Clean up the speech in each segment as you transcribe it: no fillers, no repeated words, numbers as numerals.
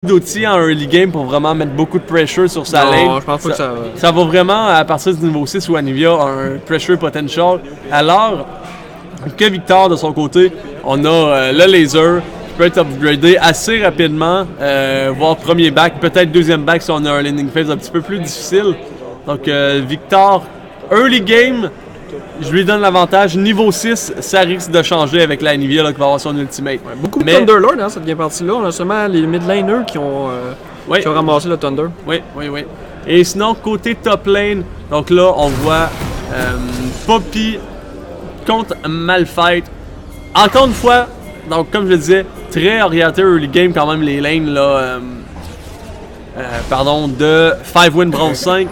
d'outils en early game pour vraiment mettre beaucoup de pressure sur sa lane. Non, je pense pas que ça va. Ça va vraiment, à partir du niveau 6 où Anivia a un pressure potential, alors que Victor, de son côté, on a le laser qui peut être upgradé assez rapidement, voire premier back, peut-être deuxième back si on a un landing phase un petit peu plus difficile. Donc Victor, early game, je lui donne l'avantage. Niveau 6, ça risque de changer avec la Anivia là, qui va avoir son ultimate. Ouais, beaucoup de Thunderlord dans cette game partie-là. On a seulement les mid laners qui ont ramassé le Thunder. Oui. Et sinon, côté top lane, donc là, on voit Poppy contre Malphite. Encore une fois, donc comme je le disais, très orienté early game quand même les lanes là, de 5 win bronze 5.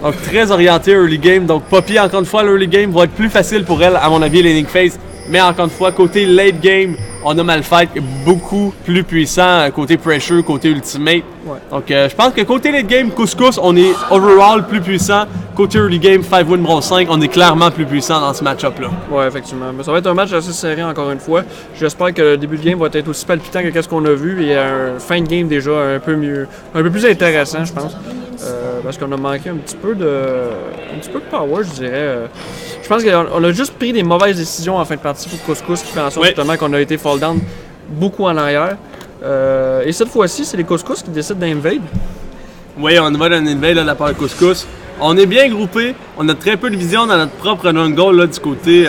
Donc très orienté early game. Donc Poppy, encore une fois, l'early game va être plus facile pour elle, à mon avis, laning phase. Mais encore une fois, côté late game, on a Malphite beaucoup plus puissant, côté pressure, côté ultimate. Ouais. Donc je pense que côté late game, Couscous, on est overall plus puissant. Côté early game, 5 win bronze 5, on est clairement plus puissant dans ce match-up-là. Ouais, effectivement. Mais ça va être un match assez serré encore une fois. J'espère que le début de game va être aussi palpitant que ce qu'on a vu et un fin de game déjà un peu plus intéressant, je pense. Parce qu'on a manqué un petit peu de power, je dirais. Je pense qu'on a juste pris des mauvaises décisions en fin de partie pour Couscous qui fait en sorte justement qu'on a été fall down beaucoup en arrière. Et cette fois-ci, c'est les Couscous qui décident d'invade. Oui, on va dans une invade de la part de Couscous. On est bien groupés, on a très peu de vision dans notre propre jungle là, du côté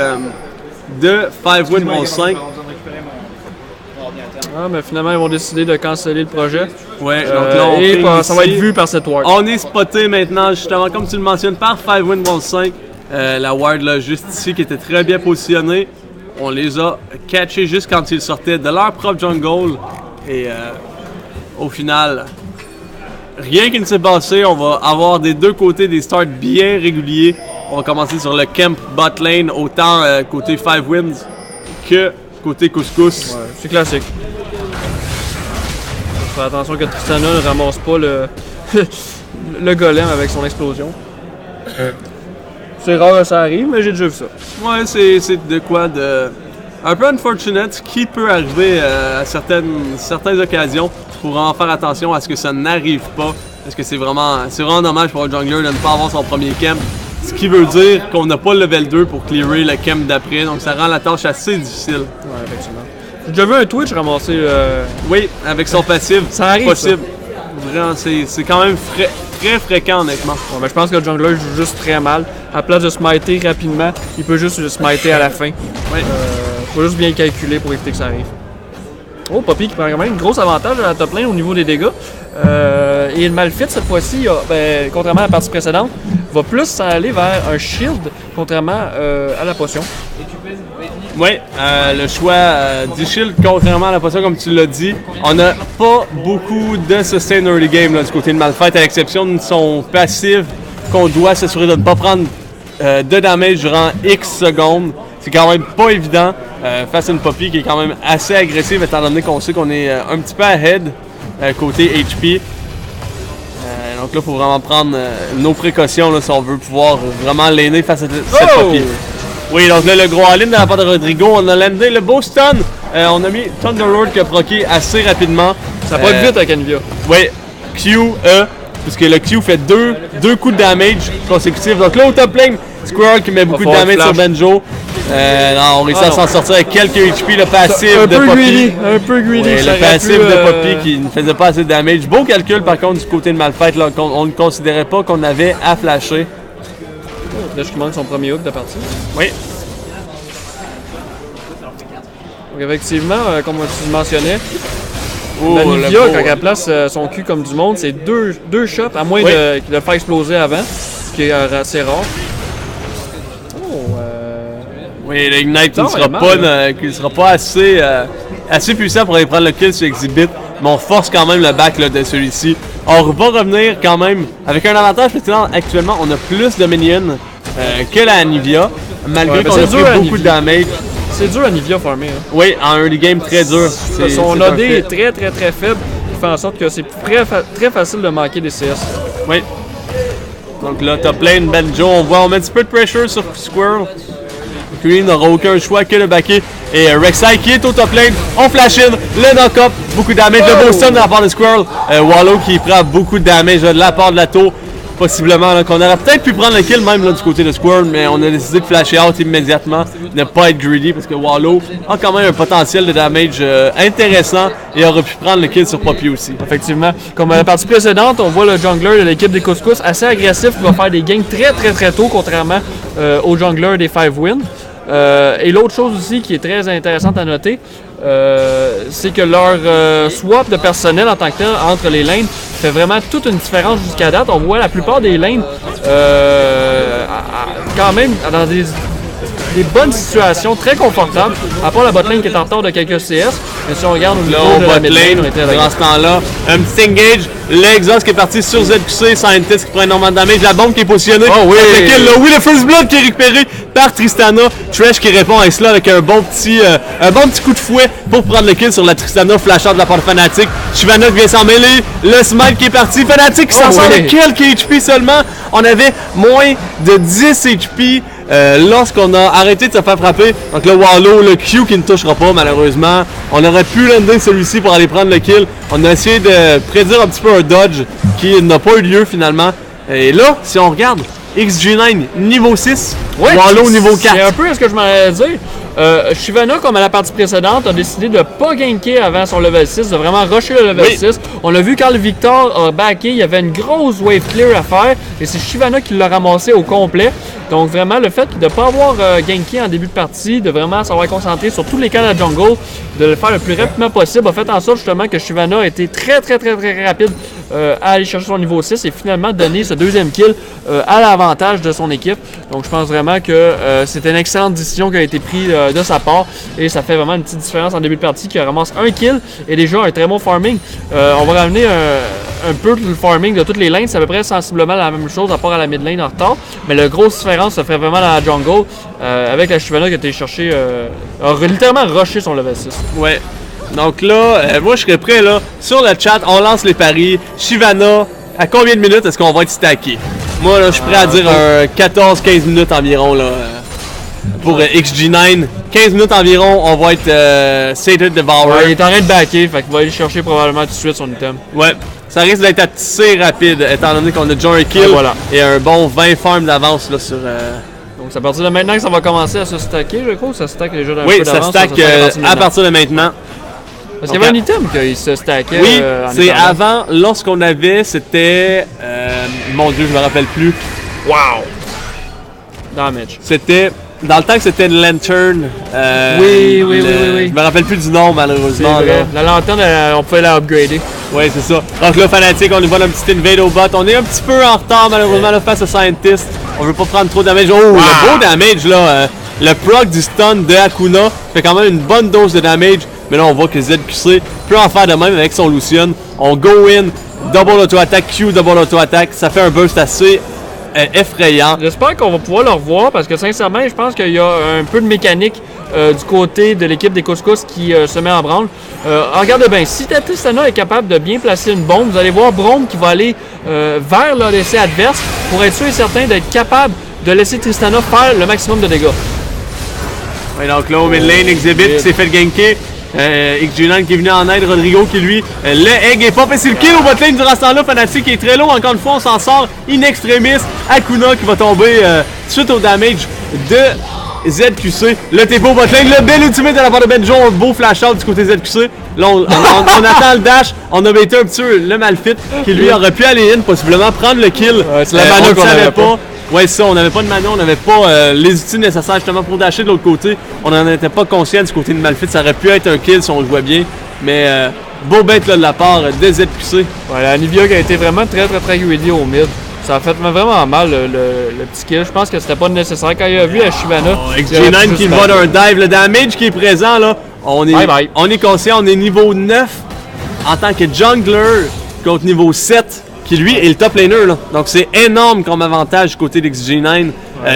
de 5 win bronze 5. Ah, mais finalement, ils vont décider de canceller le projet. Ouais, donc là, ça va être vu par cette ward. On est spoté maintenant, justement, comme tu le mentionnes, par 5 win bronze 5. La ward là, juste ici, qui était très bien positionnée. On les a catchés juste quand ils sortaient de leur propre jungle. Et au final, rien qui ne s'est passé. On va avoir des deux côtés des starts bien réguliers. On va commencer sur le camp bot lane, autant côté 5 wins que côté Couscous. Ouais, c'est classique. Faut faire attention que Tristana ne ramasse pas le golem avec son explosion. C'est rare que ça arrive, mais j'ai déjà vu ça. Ouais, c'est de quoi de... un peu unfortunate, qui peut arriver à certaines occasions. Il faut vraiment faire attention à ce que ça n'arrive pas. Parce que c'est vraiment dommage pour un jungler de ne pas avoir son premier camp. Ce qui veut dire qu'on n'a pas le level 2 pour clearer le camp d'après. Donc ça rend la tâche assez difficile. Ouais, effectivement. J'ai déjà vu un Twitch ramasser... Oui, avec son passif. Ça arrive, possible. Vraiment, c'est quand même très fréquent, honnêtement. Ouais, mais je pense que le jungler joue juste très mal. À la place de smiter rapidement, il peut juste smiter à la fin. Ouais. Faut juste bien calculer pour éviter que ça arrive. Oh, Poppy qui prend quand même un gros avantage à la top lane au niveau des dégâts. Et le Malphite, cette fois-ci, contrairement à la partie précédente, va plus s'en aller vers un shield, contrairement à la potion. Oui, le choix du shield, contrairement à la potion, comme tu l'as dit, on n'a pas beaucoup de sustain early game là, du côté de Malphite, à l'exception de son passif qu'on doit s'assurer de ne pas prendre de damage durant X secondes. C'est quand même pas évident face à une Poppy qui est quand même assez agressive, étant donné qu'on sait qu'on est un petit peu ahead côté HP. Donc là, il faut vraiment prendre nos précautions là, si on veut pouvoir vraiment laner face à cette Poppy. Oui, donc là, le gros all-in de la part de Rodrigo, on a landé le beau stun. On a mis Thunderlord qui a proqué assez rapidement. Ça va vite avec Anivia. Oui, Q, puisque le Q fait deux coups de damage consécutifs. Donc là, au top lane, Squirrel qui met beaucoup de damage sur Benjo. On réussit à s'en sortir avec quelques HP. Le passif de Poppy. Un peu greedy. Oui, le passif de Poppy qui ne faisait pas assez de damage. Beau calcul par contre du côté de Malphite. Là, on ne considérait pas qu'on avait à flasher. Là, je manque son premier hook de partie. Oui. Donc effectivement, comme tu mentionnais, Anivia, quand elle place son cul comme du monde, c'est deux shots, à moins de le faire exploser avant, ce qui est assez rare. Oui, l'Ignite qui ne sera pas assez puissant pour aller prendre le kill sur Exhibit, mais on force quand même le back là, de celui-ci. On va revenir quand même avec un avantage, parce que actuellement, on a plus de minions que la Anivia, malgré qu'on a pris beaucoup de damage. C'est dur Anivia farmer. Hein. Oui, en early game, très dur. Son AD est très faible, qui fait en sorte que c'est très facile de manquer des CS. Oui. Donc là, top lane, Benjo, on met un petit peu de pressure sur Squirrel. Lui, il n'aura aucun choix que de backer Et Rek'Sai qui est au top lane, on flash in, le knock-up, beaucoup de damage, le beau stun de la part de Squirrel. Wallow qui prend beaucoup de damage de la part de la tour. Possiblement qu'on aurait peut-être pu prendre le kill même là, du côté de Squirrel, mais on a décidé de flasher out immédiatement, ne pas être greedy parce que Wallow a quand même un potentiel de damage intéressant et aurait pu prendre le kill sur Poppy aussi. Effectivement. Comme la partie précédente, on voit le jungler de l'équipe des Couscous assez agressif qui va faire des gains très tôt, contrairement au jungler des 5 Win. Et l'autre chose aussi qui est très intéressante à noter, c'est que leur swap de personnel en tant que tel entre les lanes fait vraiment toute une différence jusqu'à date. On voit la plupart des lanes quand même dans des bonnes situations, très confortables, à part la botlane qui est en retard de quelques CS. Mais si on regarde au niveau de la midlane, on était dans ce temps-là, un petit engage, l'exhaust qui est parti sur ZQC, Scientist qui prend énormément de damage, la bombe qui est positionnée, le kill, là, oui, le first blood qui est récupéré par Tristana, Thresh qui répond à cela avec un bon petit coup de fouet pour prendre le kill sur la Tristana, flashard de la part de Fnatic, Shyvana qui vient s'en mêler, le smite qui est parti, Fnatic qui s'en sort de quelques HP seulement, on avait moins de 10 HP lorsqu'on a arrêté de se faire frapper. Donc le Wallow, le Q qui ne touchera pas malheureusement. On aurait pu lander celui-ci pour aller prendre le kill. On a essayé de prédire un petit peu un dodge qui n'a pas eu lieu finalement. Et là, si on regarde, XG9 niveau 6, Wallow niveau 4. C'est un peu ce que je m'allais dire. Shyvana, comme à la partie précédente, a décidé de ne pas ganker avant son level 6, de vraiment rusher le level 6. On l'a vu quand le Victor a backé, il y avait une grosse wave clear à faire et c'est Shyvana qui l'a ramassé au complet. Donc vraiment, le fait de ne pas avoir ganké en début de partie, de vraiment s'avoir concentré sur tous les camps de la jungle, de le faire le plus rapidement possible, a fait en sorte justement que Shyvana a été très rapide à aller chercher son niveau 6 et finalement donner ce deuxième kill à l'avantage de son équipe. Donc je pense vraiment que c'était une excellente décision qui a été prise de sa part et ça fait vraiment une petite différence en début de partie qui ramasse un kill et déjà un très bon farming. On va ramener un peu le farming de toutes les lanes, c'est à peu près sensiblement la même chose à part à la mid lane en retard, mais la grosse différence se ferait vraiment dans la jungle avec la Shyvana qui a été chercher, a littéralement rushé son level 6. Ouais. Donc là, moi je serais prêt là, sur le chat, on lance les paris. Shyvana, à combien de minutes est-ce qu'on va être stacké? Moi là, je suis prêt à dire 14-15 minutes environ là, pour XG9. 15 minutes environ, on va être Sated Devourer. Ouais, il est en train de backer, fait qu'il va aller chercher probablement tout de suite son item. Ouais, ça risque d'être assez rapide étant donné qu'on a déjà un kill et un bon 20 farms d'avance là sur... Donc c'est à partir de maintenant que ça va commencer à se stacker, je crois, ou ça stack déjà d'un peu d'avance? Oui, ça stack à partir de maintenant. Parce qu'il y avait un item qui se stackait. Oui, c'est avant, lorsqu'on avait, c'était... mon Dieu, je me rappelle plus. Wow! Damage. C'était... Dans le temps que c'était une lantern. Oui. Je me rappelle plus du nom malheureusement. La lanterne, on pouvait la upgrader. Oui, c'est ça. Donc là, Fnatic, on nous vole un petit invade au bot. On est un petit peu en retard malheureusement là, face à Scientist. On veut pas prendre trop de damage. Oh, le beau damage là. Le proc du stun de Akuna fait quand même une bonne dose de damage. Mais là, on voit que ZQC peut en faire de même avec son Lucian. On go in, double auto-attack, Q, double auto-attack. Ça fait un burst assez effrayant. J'espère qu'on va pouvoir le revoir parce que sincèrement, je pense qu'il y a un peu de mécanique du côté de l'équipe des Couscous qui se met en branle. Regardez bien, si Tristana est capable de bien placer une bombe, vous allez voir Braum qui va aller vers l'essai adverse pour être sûr et certain d'être capable de laisser Tristana faire le maximum de dégâts. Ouais, donc là, au mid lane, Exhibit qui s'est fait ganker. XG9 qui est venu en aide, Rodrigo qui lui, le egg est pop et c'est le kill au bot lane durant ce temps-là. Fnatic qui est très low, encore une fois on s'en sort in extremis. Akuna qui va tomber suite au damage de ZQC. Le TP au bot lane, le bel ultimate de la part de Benjo, un beau flash out du côté ZQC. Là on attend le dash, on a bêté un petit peu le Malphite qui lui aurait pu aller in, possiblement prendre le kill. C'est la mana qu'on n'avait pas. Ouais, ça, on n'avait pas de mana, on n'avait pas les outils nécessaires justement pour dasher de l'autre côté. On n'en était pas conscient du côté de Malphite, ça aurait pu être un kill si on jouait bien. Mais beau bête là, de la part de ZQC. Ouais, la Nivea qui a été vraiment très greedy au mid. Ça a fait vraiment mal le petit kill. Je pense que c'était pas nécessaire. Quand il a vu la Shyvana. XG9 qui va d'un dive, le damage qui est présent là. On est conscient, on est niveau 9 en tant que jungler contre niveau 7. Qui lui est le top laner là. Donc c'est énorme comme avantage du côté d'XG9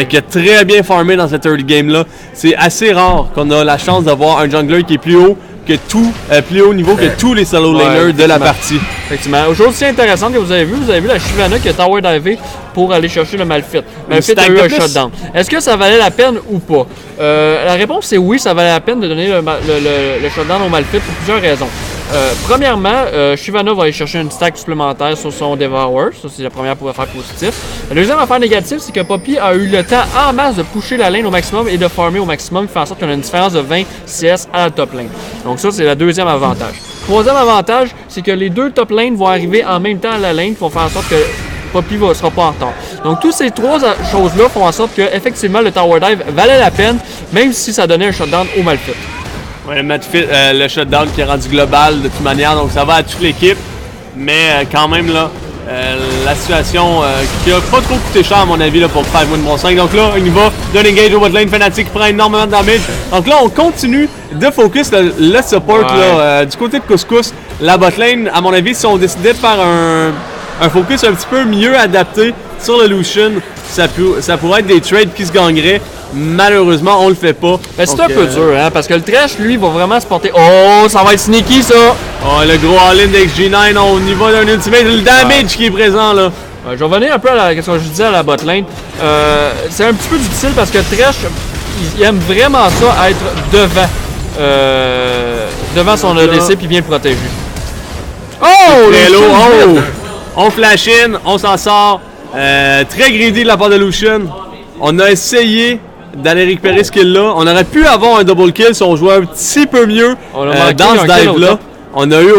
qui a très bien farmé dans cette early game là. C'est assez rare qu'on a la chance d'avoir un jungler qui est plus haut que plus haut niveau que tous les solo laners de la partie. Effectivement. Autre chose aussi intéressante que vous avez vu la Shyvana qui a tower divé pour aller chercher le Malphite. Malphite a eu un shutdown. Est-ce que ça valait la peine ou pas? La réponse c'est oui, ça valait la peine de donner le shutdown au Malphite pour plusieurs raisons. Premièrement, Shyvana va aller chercher une stack supplémentaire sur son Devourer. Ça, c'est la première affaire positive. La deuxième affaire négative, c'est que Poppy a eu le temps en masse de pusher la lane au maximum et de farmer au maximum, qui fait en sorte qu'on a une différence de 20 CS à la top lane. Donc ça, c'est le deuxième avantage. Troisième avantage, c'est que les deux top lanes vont arriver en même temps à la lane, qui vont faire en sorte que Poppy ne sera pas en retard. Donc toutes ces trois choses-là font en sorte que effectivement le Tower Dive valait la peine, même si ça donnait un shutdown au Malphite. Ouais, le shutdown qui est rendu global de toute manière, donc ça va à toute l'équipe. Mais quand même, là, la situation qui a pas trop coûté cher, à mon avis, là, pour 5 win bon 5. Donc là, on y va d'un engage au botlane, Fnatic qui prend énormément de damage. Donc là, on continue de focus le support là, du côté de Couscous. La botlane, à mon avis, si on décidait de faire un focus un petit peu mieux adapté sur le Lucian, ça pourrait être des trades qui se gagneraient. Malheureusement, on le fait pas. Mais c'est un peu dur, hein, parce que le Thresh, lui, va vraiment se porter. Oh, ça va être sneaky, ça! Oh, le gros all-in d'XG9, on y va d'un ultimate, le damage qui est présent, là. Je vais revenir un peu à ce que je disais à la botlane. C'est un petit peu difficile parce que Thresh, il aime vraiment ça, être devant son ADC puis bien protégé. Oh! On flash in, on s'en sort. Très greedy de la part de Lucian. On a essayé d'aller récupérer ce kill-là. On aurait pu avoir un double kill si on jouait un petit peu mieux dans ce dive-là. On a eu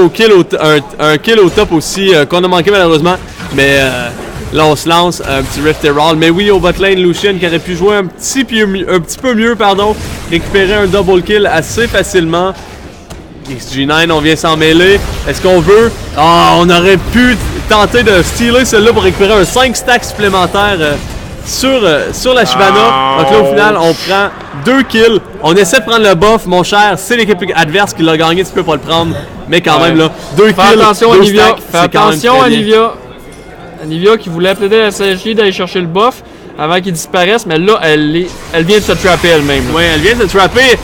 un kill au top aussi qu'on a manqué malheureusement. Mais là, on se lance un petit Rift Herald. Mais oui, au botlane, Lucian qui aurait pu jouer un petit peu mieux, récupérer un double kill assez facilement. XG9, on vient s'en mêler. Est-ce qu'on veut? On aurait pu tenter de stealer celle-là pour récupérer un 5 stack supplémentaire sur la Shyvana. Donc là, au final, on prend 2 kills. On essaie de prendre le buff, mon cher. C'est l'équipe adverse qui l'a gagné, tu peux pas le prendre. Mais quand même, là, 2 kills. Fais attention à Nivea. Fais attention à Nivea. Nivea qui voulait plaider à SLG d'aller chercher le buff avant qu'il disparaisse, mais là, elle vient de se trapper elle-même. Oui, elle vient de se trapper.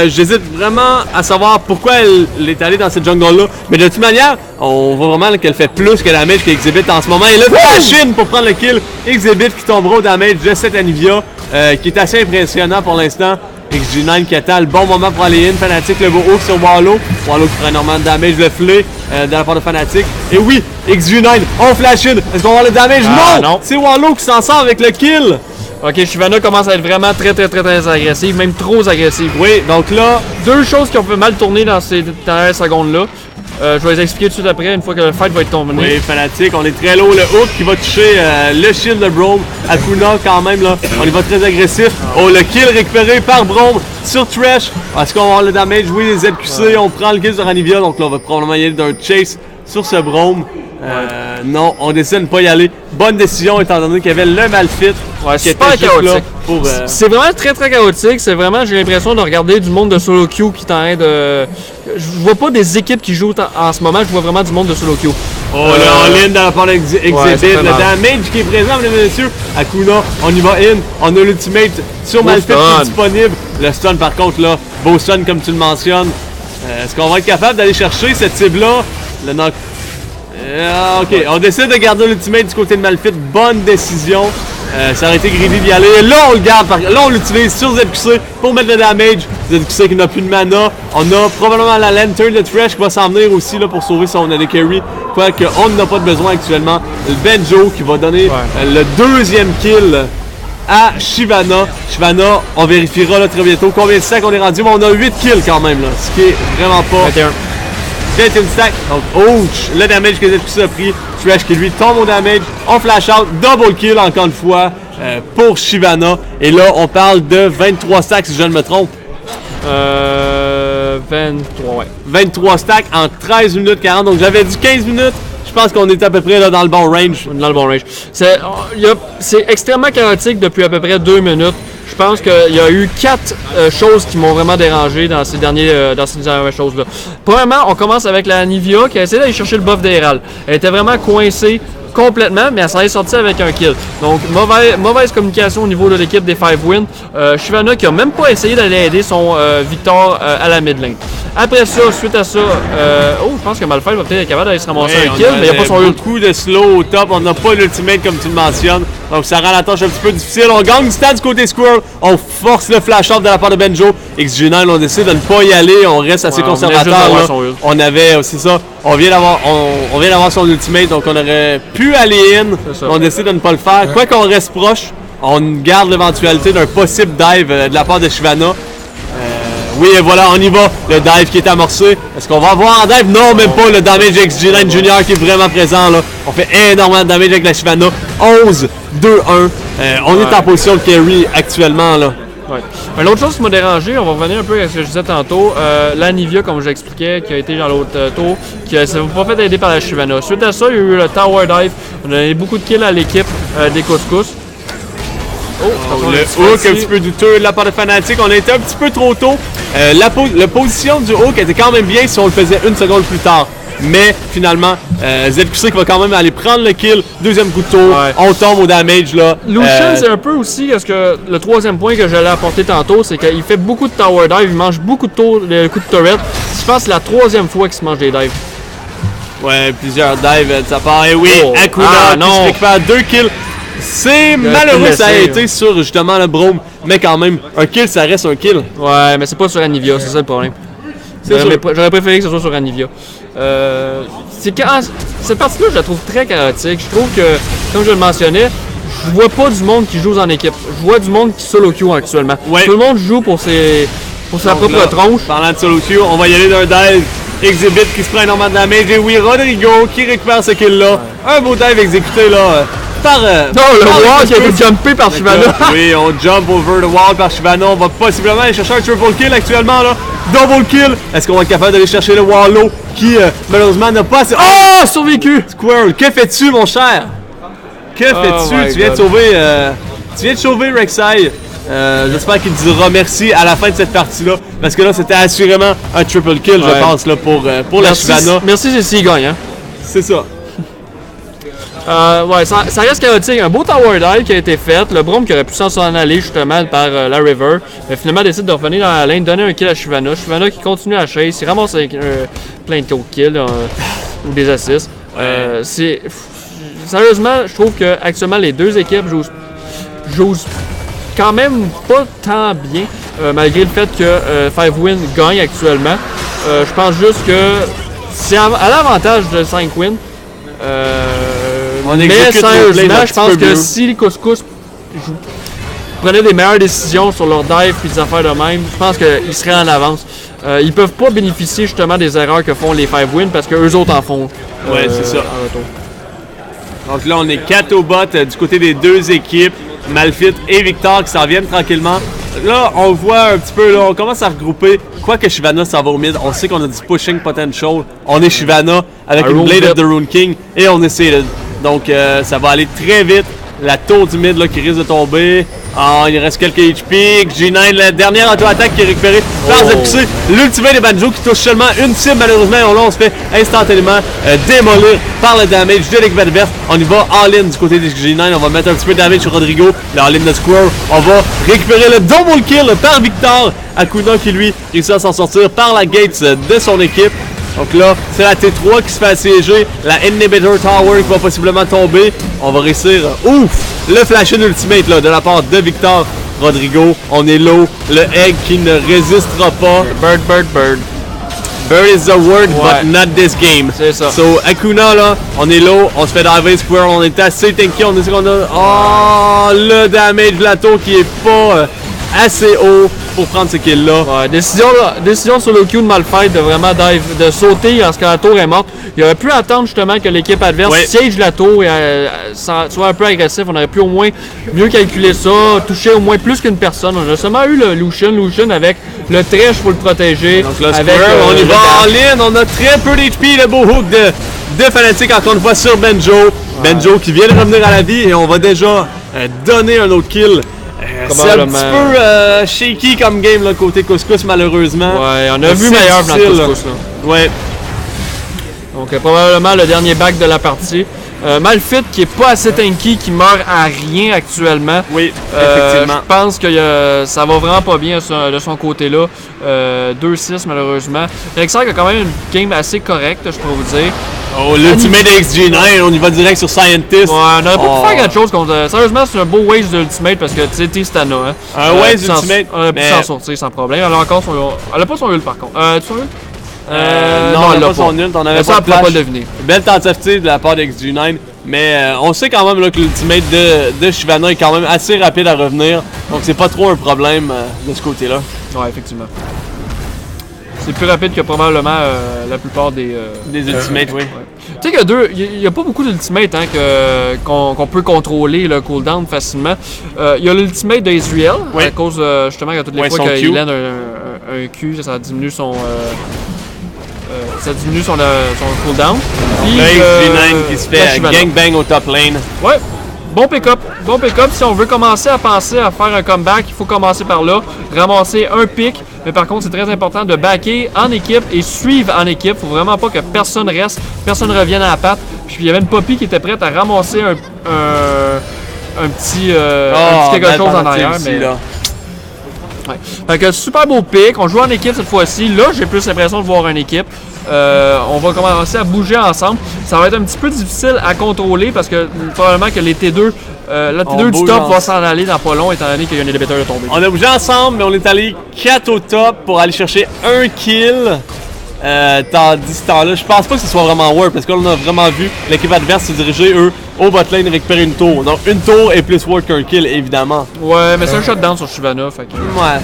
J'hésite vraiment à savoir pourquoi elle est allée dans cette jungle-là. Mais de toute manière, on voit vraiment qu'elle fait plus que damage qu'Exhibit en ce moment. Et là, machine pour prendre le kill. Exhibit qui tombera au damage de cette Anivia, qui est assez impressionnant pour l'instant. XG9 qui attend le bon moment pour aller in. Fnatic le beau hook sur Wallow. Wallow qui prend énormément de damage, le flé de la part de Fnatic. Et oui, XG9, on flash in. Est-ce qu'on va avoir le damage? Non! C'est Wallow qui s'en sort avec le kill. Ok, Shyvana commence à être vraiment très agressive, même trop agressive. Oui, donc là, deux choses qui ont fait mal tourner dans ces dernières secondes-là. Je vais les expliquer tout de suite après, une fois que le fight va être tombé. Oui, Fnatic, on est très low. Le hook qui va toucher le shield de Braum. Akuna, quand même, là, on y va très agressif. Oh, le kill récupéré par Braum sur Thresh. Est-ce qu'on va avoir le damage? Oui, les ZQC, on prend le kill sur Anivia. Donc là, on va probablement y aller d'un chase sur ce Braum. Non, on décide de ne pas y aller. Bonne décision, étant donné qu'il y avait le Malphite. Ouais, qui était chaotique. C'est vraiment très chaotique. C'est vraiment, j'ai l'impression de regarder du monde de solo queue qui est en train de. Je vois pas des équipes qui jouent en ce moment, je vois vraiment du monde de solo queue. Oh, le all-in dans la part d'Exhibit. Le damage qui est présent, mesdames et messieurs. Akuna, on y va in. On a l'ultimate sur Malphite qui est disponible. Le stun, par contre, là, beau stun comme tu le mentionnes. Est-ce qu'on va être capable d'aller chercher cette cible-là? Le knock. Ok, on décide de garder l'ultimate du côté de Malphite. Bonne décision. Ça aurait été greedy d'y aller. Là, on le garde. Là, on l'utilise sur ZQC pour mettre le damage. ZQC qui n'a plus de mana. On a probablement la lantern de Thresh qui va s'en venir aussi là, pour sauver son AD Carry. Quoique, on n'a pas de besoin actuellement. Le Benjo qui va donner le deuxième kill à Shyvana. Shyvana, on vérifiera là, très bientôt combien de stacks on est rendu. Mais on a 8 kills quand même, là, ce qui est vraiment pas... 21 stack. Donc, ouch, le damage que ZQC a pris. Thresh qui lui tombe au damage. On flash out. Double kill encore une fois pour Shyvana. Et là, on parle de 23 stacks si je ne me trompe. 23, ouais. 23 stacks en 13 minutes 40. Donc, j'avais dit 15 minutes. je pense qu'on est à peu près là, dans le bon range. Dans le bon range. C'est extrêmement chaotique depuis à peu près 2 minutes. Je pense qu'il y a eu 4 choses qui m'ont vraiment dérangé dans ces dernières choses-là. Premièrement, on commence avec la Nivea qui a essayé d'aller chercher le buff d'Herald. Elle était vraiment coincée complètement, mais elle s'en est sortie avec un kill. Donc, mauvaise communication au niveau de l'équipe des 5 wins. Shyvana qui a même pas essayé d'aller aider son Victor à la mid lane. Après ça, suite à ça, je pense que Malphite va peut-être être capable d'aller se ramasser un kill, mais il n'y a pas son ult. Beaucoup de slow au top, on n'a pas l'ultimate comme tu le mentionnes, donc ça rend la tâche un petit peu difficile. On gagne du temps du côté Squirrel, on force le flash-off de la part de Benjo. XG9, on décide de ne pas y aller, on reste assez conservateur. On avait aussi ça, on vient d'avoir son ultimate, donc on aurait pu aller in, on décide de ne pas le faire. Quoi qu'on reste proche, on garde l'éventualité d'un possible dive de la part de Shyvana. Oui, et voilà, on y va. Le dive qui est amorcé. Est-ce qu'on va avoir un dive? Non, même pas. Le damage XG9 Junior qui est vraiment présent. Là. On fait énormément de damage avec la Shyvana. 11, 2, 1. On est en position de carry actuellement. Là. Ouais. L'autre chose qui m'a dérangé, on va revenir un peu à ce que je disais tantôt, la Nivea, comme j'expliquais, qui a été dans l'autre tour, qui ne s'est pas fait aider par la Shyvana. Suite à ça, il y a eu le Tower Dive. On a donné beaucoup de kills à l'équipe des Couscous. Le hook un petit peu douteux de la part de Fnatic, on a été un petit peu trop tôt. La position du hook était quand même bien si on le faisait une seconde plus tard. Mais finalement, ZQC qui va quand même aller prendre le kill, deuxième coup de tour, on tombe au damage là. Lucian, c'est un peu aussi parce que le troisième point que j'allais apporter tantôt, c'est qu'il fait beaucoup de tower dive, il mange beaucoup de coups de turret. Je pense que c'est la troisième fois qu'il se mange des dives. Ouais, plusieurs dives de sa part. Et oui, Akuna qui se récupère 2 kills. C'est malheureux que ça a été sur justement le Brome, mais quand même, un kill ça reste un kill. Ouais, mais c'est pas sur Anivia, c'est ça le problème. J'aurais préféré que ce soit sur Anivia. Cette partie-là, je la trouve très chaotique. Je trouve que, comme je le mentionnais, je vois pas du monde qui joue en équipe. Je vois du monde qui solo queue actuellement. Ouais. Tout le monde joue pour sa propre tronche. Parlant de solo queue, on va y aller d'un dive. Exhibit qui se prend énormément de damage. Et oui, Rodrigo qui récupère ce kill-là. Ouais. Un beau dive exécuté là. Le wall qui a été jumpé par Shyvana. Oui, on jump over the wall par Shyvana. On va possiblement aller chercher un triple kill actuellement là. Double kill. Est-ce qu'on va être capable d'aller chercher le Wallow qui malheureusement n'a pas assez... Oh! Survécu! Squirrel, que fais-tu mon cher? Que fais-tu? Tu viens de sauver Rek'Sai. J'espère qu'il dira merci à la fin de cette partie-là. Parce que là, c'était assurément un triple kill, je pense, là, pour la Shyvana. Merci, c'est s'il gagne, hein? C'est ça. Ça reste chaotique. Un beau tower dive qui a été fait. Le Brome qui aurait pu s'en aller justement par la River. Mais finalement décide de revenir dans la lane, donner un kill à Shyvana. Shyvana qui continue à chase. Il ramasse plein de kills ou des assists. Sérieusement, je trouve que actuellement les deux équipes jouent quand même pas tant bien. Malgré le fait que 5 Win gagne actuellement. Je pense juste que c'est à l'avantage de 5 Win. Mais sérieusement, je pense que si les Couscous prenaient des meilleures décisions sur leur dive et des affaires de même, je pense qu'ils seraient en avance. Ils peuvent pas bénéficier justement des erreurs que font les 5 wins parce qu'eux autres en font. Ouais, c'est ça. Donc là, on est 4 au bot du côté des deux équipes. Malphite et Victor qui s'en viennent tranquillement. Là, on voit un petit peu, là, on commence à regrouper. Quoique Shyvana s'en va au mid, on sait qu'on a du pushing potential. On est Shyvana avec une Blade of the Rune King et on est Seated. Donc ça va aller très vite. La tour du mid là, qui risque de tomber. Il reste quelques HP. G9, la dernière auto-attaque qui est récupérée par ZQC. L'ultimate des Banjo qui touche seulement une cible malheureusement. Là, on se fait instantanément démolir par le damage de l'équipe adverse. On y va all-in du côté des G9. On va mettre un petit peu de damage sur Rodrigo. Le all-in de Squirrel. On va récupérer le double kill par Victor. Akuna qui lui réussit à s'en sortir par la gates de son équipe. Donc là, c'est la T3 qui se fait assiéger. La Inhibitor Tower qui va possiblement tomber. On va réussir, le flash-in ultimate là, de la part de Victor Rodrigo. On est low. Le egg qui ne résistera pas. Bird. Bird is the word, but not this game. C'est ça. So, Akuna, là, on est low. On se fait diver Square. On est assez tanky. On est ce qu'on a. Le damage de la tour qui est pas assez haut pour prendre ce kill-là. Ouais, décision sur le Q de Malphite de vraiment de sauter lorsque la tour est morte. Il aurait pu attendre justement que l'équipe adverse siège la tour et soit un peu agressif. On aurait pu au moins mieux calculer ça, toucher au moins plus qu'une personne. On a seulement eu le Lucian avec le Thresh pour le protéger. Donc là, avec, on y va en ligne, on a très peu d'HP, le beau hook de Fnatic encore une fois sur Benjo. Ouais. Benjo qui vient de revenir à la vie et on va déjà donner un autre kill. C'est un petit peu shaky comme game là, côté Couscous malheureusement. Ouais, on a vu meilleur dans le Couscous. Là. Ouais. Donc probablement le dernier back de la partie. Malphite qui est pas assez tanky, qui meurt à rien actuellement. Oui, effectivement. Je pense que ça va vraiment pas bien de son côté-là. 2-6 malheureusement. Rexar a quand même une game assez correcte, je pourrais vous dire. Oh, l'ultimate de XG9, on y va direct sur Scientist. Ouais, on aurait pas pu faire quelque chose contre. Sérieusement, c'est un beau waste d'ultimate parce que tu sais, Tistana. Hein. Un waste d'ultimate. On aurait pu s'en sortir sans problème. Elle a encore son. Elle a pas son ult par contre. Tu son ult? Non, elle n'a pas son ult, on avait ça, pas de flash. Pas le deviner. Belle tentative de la part de XG9, mais on sait quand même là, que l'ultimate de Shyvana est quand même assez rapide à revenir, donc c'est pas trop un problème de ce côté-là. Ouais, effectivement. C'est plus rapide que probablement la plupart des ultimates, oui. Ouais. Tu sais qu'il n'y a pas beaucoup d'ultimates hein, qu'on peut contrôler le cooldown facilement. Il y a l'ultimate d'Ezreal, à cause justement que toutes les fois qu'il lène un Q, ça diminue son cooldown. Puis XG9 qui se fait gangbang au top lane. Ouais. Bon pick-up. Bon pick-up. Si on veut commencer à penser à faire un comeback, il faut commencer par là. Ramasser un pick. Mais par contre, c'est très important de backer en équipe et suivre en équipe. Il ne faut vraiment pas que personne reste, personne revienne à la patte. Puis il y avait une Poppy qui était prête à ramasser un petit quelque chose en arrière. Mais... Ouais. Fait que super beau pick. On joue en équipe cette fois-ci. Là, j'ai plus l'impression de voir une équipe. On va commencer à bouger ensemble. Ça va être un petit peu difficile à contrôler parce que probablement que les T2, la T2 du top va s'en aller dans pas long étant donné qu'il y a un élévateur de tomber. On a bougé ensemble, mais on est allé 4 au top pour aller chercher un kill. Tandis ce temps-là, je pense pas que ce soit vraiment work parce qu'on a vraiment vu l'équipe adverse se diriger, eux, au botlane récupérer une tour. Donc une tour est plus work qu'un kill, évidemment. Ouais, mais c'est un shutdown sur Shyvana. Fait que... Ouais.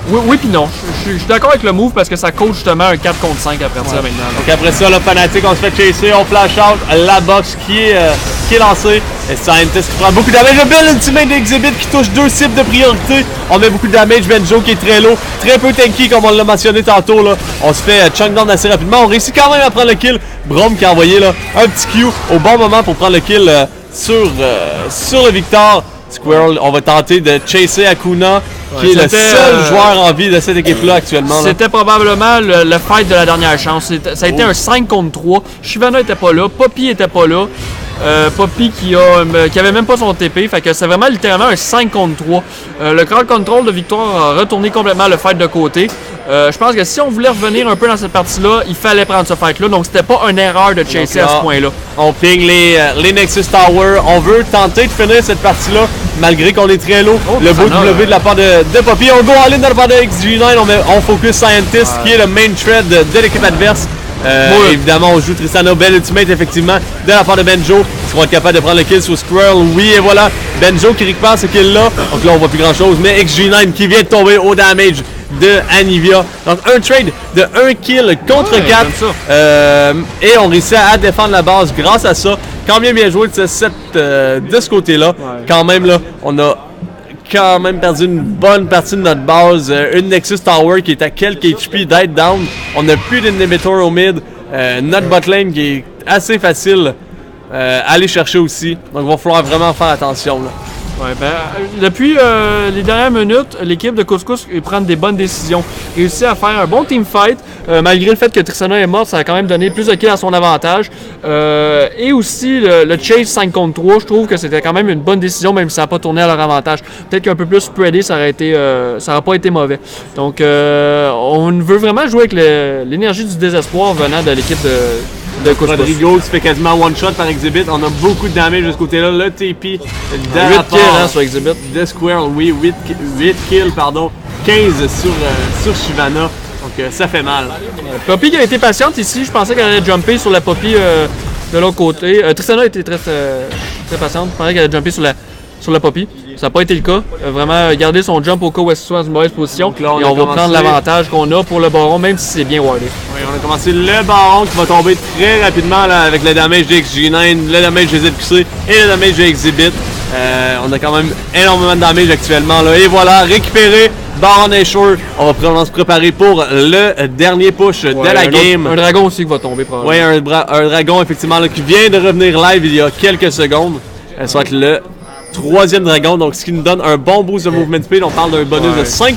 Oui puis non. Je suis d'accord avec le move parce que ça coach justement un 4 contre 5 après ça maintenant. Donc après ça, le Fnatic, on se fait chasser, on flash out, la box qui est lancée. Et Scientist qui prend beaucoup de damage. Le bel ultimate d'Exhibit qui touche 2 cibles de priorité. On met beaucoup de damage. Benjo qui est très low, très peu tanky comme on l'a mentionné tantôt. Là. On se fait chunk down assez rapidement. On réussit quand même à prendre le kill. Braum qui a envoyé là, un petit Q au bon moment pour prendre le kill sur le Victor. Squirrel, on va tenter de chasser Akuna, qui est le seul joueur en vie de cette équipe-là actuellement. C'était probablement le fight de la dernière chance. Ça a été un 5 contre 3. Shyvana était pas là, Poppy était pas là. Poppy qui avait même pas son TP, fait que c'est vraiment littéralement un 5 contre 3. Le crowd control de Victoire a retourné complètement le fight de côté. Je pense que si on voulait revenir un peu dans cette partie-là, il fallait prendre ce fight-là, donc c'était pas une erreur de chasser à ce point-là. On ping les Nexus Tower, on veut tenter de finir cette partie-là, malgré qu'on est très low. Le beau W de la part de Poppy, on go all-in de la part de XG9, on focus Scientist qui est le main thread de l'équipe adverse. Évidemment, on joue Tristana, belle ultimate effectivement de la part de Benjo. Ils seront capables de prendre le kill sur Squirrel. Oui, et voilà, Benjo qui récupère ce kill-là. Donc là, on voit plus grand-chose, mais XG9 qui vient de tomber au damage de Anivia. Donc un trade de 1 kill contre 4. Et on réussit à défendre la base grâce à ça. Quand bien joué de ce côté-là. Ouais. Quand même, là, on a quand même perdu une bonne partie de notre base. Une Nexus Tower qui est à quelques HP d'être down. On n'a plus d'inhibitor au mid. Notre botlane qui est assez facile à aller chercher aussi. Donc il va falloir vraiment faire attention. Là. Ouais, depuis les dernières minutes, l'équipe de Couscous prend des bonnes décisions. Réussit à faire un bon team fight. Malgré le fait que Tristana est morte, ça a quand même donné plus de kills à son avantage. Et aussi le chase 5 contre 3, je trouve que c'était quand même une bonne décision, même si ça n'a pas tourné à leur avantage. Peut-être qu'un peu plus spreadé, ça n'aurait pas été mauvais. Donc on veut vraiment jouer avec l'énergie du désespoir venant de l'équipe de Rodrigo qui se fait quasiment one shot par Exhibit. On a beaucoup de damage de ce côté-là. Le TP 8 kills sur Exhibit. De Squirrel, oui, 8 kills, pardon. 15 sur Shyvana. Donc ça fait mal. Poppy qui a été patiente ici. Je pensais qu'elle allait jumper sur la Poppy de l'autre côté. Tristana a été très patiente. Je pensais qu'elle allait jumper sur le Poppy. Ça n'a pas été le cas. Vraiment, garder son jump au cas où elle soit dans une mauvaise position. Là, et on va prendre l'avantage qu'on a pour le baron, même si c'est bien wardé. Oui, on a commencé le baron qui va tomber très rapidement là, avec le damage de XG9, le damage de ZQC et le damage de Exhibit. On a quand même énormément de damage actuellement. Là. Et voilà, récupéré Baron Nashor. On va probablement se préparer pour le dernier push de la game. Un dragon aussi qui va tomber probablement. Oui, un dragon effectivement là, qui vient de revenir live il y a quelques secondes. Ça va être le 3e dragon, donc ce qui nous donne un bon boost de movement speed. On parle d'un bonus de 5%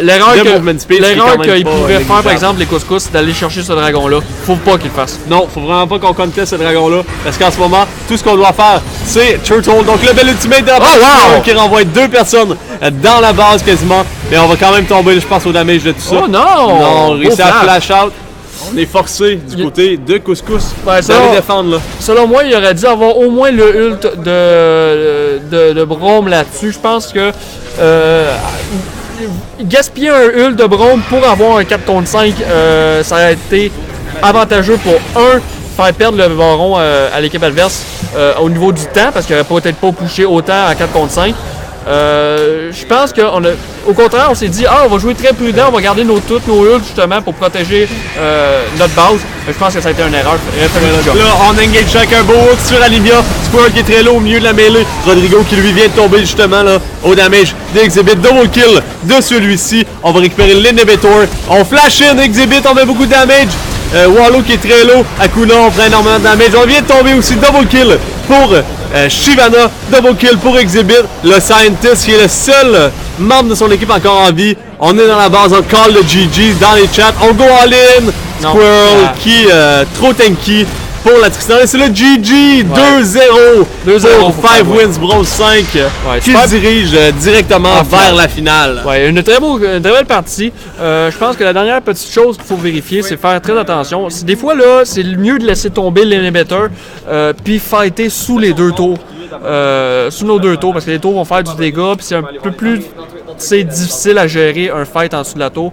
de movement speed. L'erreur qu'ils pourraient faire, par exemple, les couscous, c'est d'aller chercher ce dragon-là. Faut pas qu'ils le fassent. Non, faut vraiment pas qu'on conteste ce dragon-là. Parce qu'en ce moment, tout ce qu'on doit faire, c'est Turtle. Donc le bel ultimate de la base qui renvoie 2 personnes dans la base quasiment. Mais on va quand même tomber, je pense, au damage de tout ça. Oh non! Non, on réussit à flash out. On est forcé du côté de Couscous d'aller défendre là. Selon moi, il aurait dû avoir au moins le ult de Braum là-dessus. Je pense que gaspiller un ult de Braum pour avoir un 4 contre 5, ça a été avantageux pour faire perdre le baron à l'équipe adverse au niveau du temps, parce qu'il n'aurait peut-être pas poussé autant à 4 contre 5. Je pense qu'au contraire, on s'est dit, on va jouer très prudent, on va garder tous nos ults justement pour protéger notre base. Je pense que ça a été une erreur. Là, on engage chacun beau hook sur Alivia. Squirrel qui est très low au milieu de la mêlée. Rodrigo qui lui vient de tomber justement là au damage d'Exhibit. Double kill de celui-ci. On va récupérer l'inhibitor. On flash in Exhibit, on met beaucoup de damage. Wallow qui est très low. Akuna, on prend énormément de damage. On vient de tomber aussi. Double kill pour Shyvana. Double kill pour Exhibit. Le Scientist qui est le seul membre de son équipe encore en vie. On est dans la base, on call le GG dans les chats. On go all in. Squirrel qui trop tanky pour la Tristan. C'est le GG 2-0 pour 5 wins bronze 5 qui se dirige directement vers la finale. Ouais, une très belle partie. Je pense que la dernière petite chose qu'il faut vérifier, c'est faire très attention. Des fois, là, c'est mieux de laisser tomber l'inhibitor puis fighter sous les 2 tours. Sous nos 2 tours, parce que les tours vont faire du dégât, puis c'est un peu plus difficile à gérer un fight en dessous de la tour.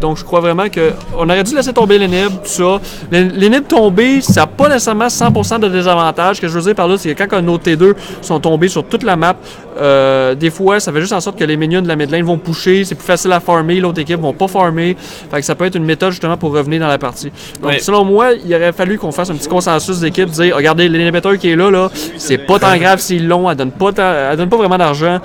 Donc je crois vraiment qu'on aurait dû laisser tomber l'inhib, tout ça. L'inhib tombé, ça n'a pas nécessairement 100% de désavantage. Ce que je veux dire par là, c'est que quand nos T2 sont tombés sur toute la map, des fois, ça fait juste en sorte que les minions de la mid lane vont pusher, c'est plus facile à farmer, l'autre équipe ne va pas farmer. Fait que ça peut être une méthode justement pour revenir dans la partie. Donc selon moi, il aurait fallu qu'on fasse un petit consensus d'équipe, dire regardez, l'inhibiteur qui est là, c'est pas tant grave s'ils l'ont, elle donne pas vraiment d'argent.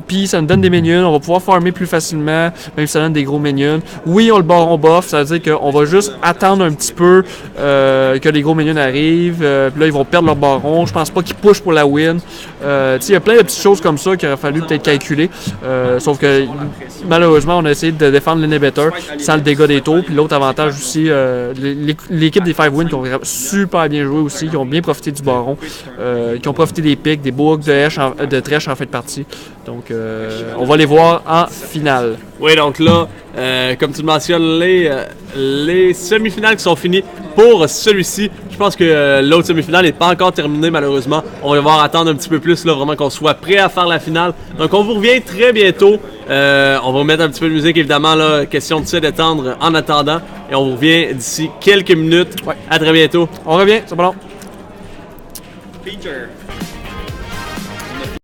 Puis ça nous donne des minions, on va pouvoir farmer plus facilement, même si ça donne des gros minions. Oui, on le baron buff, ça veut dire qu'on va juste attendre un petit peu que les gros minions arrivent. Puis là, ils vont perdre leur baron. Je pense pas qu'ils pushent pour la win. Il y a plein de petites choses comme ça qu'il aurait fallu peut-être calculer. Sauf que malheureusement, on a essayé de défendre l'inhibitor sans le dégât des tours. Puis l'autre avantage aussi, l'équipe des 5 wins qui ont super bien joué aussi, qui ont bien profité du baron, qui ont profité des pics, des boucles de Thresh en fin de partie. Donc, on va les voir en finale. Oui, donc là, comme tu le mentionnes, les semi-finales qui sont finies pour celui-ci. Je pense que l'autre semi-finale n'est pas encore terminée, malheureusement. On va devoir attendre un petit peu plus, là, vraiment qu'on soit prêt à faire la finale. Donc, on vous revient très bientôt. On va mettre un petit peu de musique, évidemment, là, question de se détendre en attendant. Et on vous revient d'ici quelques minutes. Ouais. À très bientôt. On revient, c'est pas long. Feature.